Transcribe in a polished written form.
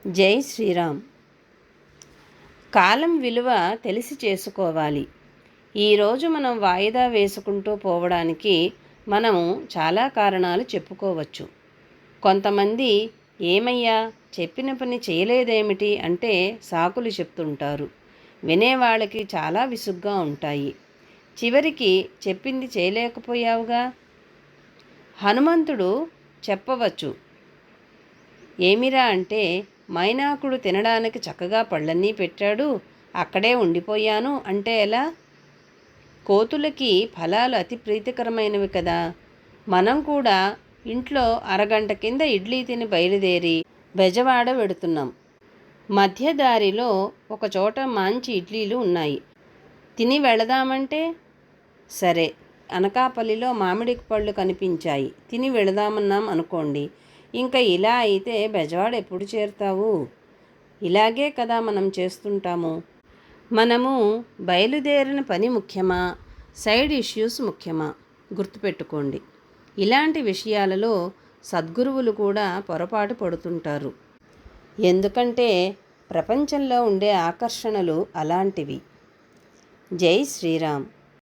జై శ్రీరామ్. కాలం విలువ తెలిసి చేసుకోవాలి. ఈరోజు మనం వాయిదా వేసుకుంటూ పోవడానికి మనము చాలా కారణాలు చెప్పుకోవచ్చు. కొంతమంది ఏమయ్యా చెప్పిన పని చేయలేదేమిటి అంటే సాకులు చెప్తుంటారు. వినేవాళ్ళకి చాలా విసుగ్గా ఉంటాయి. చివరికి చెప్పింది చేయలేకపోయావుగా. హనుమంతుడు చెప్పవచ్చు, ఏమిరా అంటే, మైనాకుడు తినడానికి చక్కగా పళ్ళన్నీ పెట్టాడు, అక్కడే ఉండిపోయాను అంటే ఎలా? కోతులకి ఫలాలు అతి ప్రీతికరమైనవి కదా. మనం కూడా ఇంట్లో అరగంట కింద ఇడ్లీ తిని బయలుదేరి బెజవాడ వెడుతున్నాం. మధ్యదారిలో ఒకచోట మంచి ఇడ్లీలు ఉన్నాయి. తిని వెళదామంటే సరే, అనకాపల్లిలో మామిడి పళ్ళు కనిపించాయి. తిని వెళదామన్నాం అనుకోండి. ఇంకా ఇలా అయితే బెజవాడ ఎప్పుడు చేరుతావు? ఇలాగే కదా మనం చేస్తుంటాము. మనము బయలుదేరిన పని ముఖ్యమా, సైడ్ ఇష్యూస్ ముఖ్యమా? గుర్తుపెట్టుకోండి. ఇలాంటి విషయాలలో సద్గురువులు కూడా పొరపాటు పడుతుంటారు. ఎందుకంటే ప్రపంచంలో ఉండే ఆకర్షణలు అలాంటివి. జై శ్రీరామ్.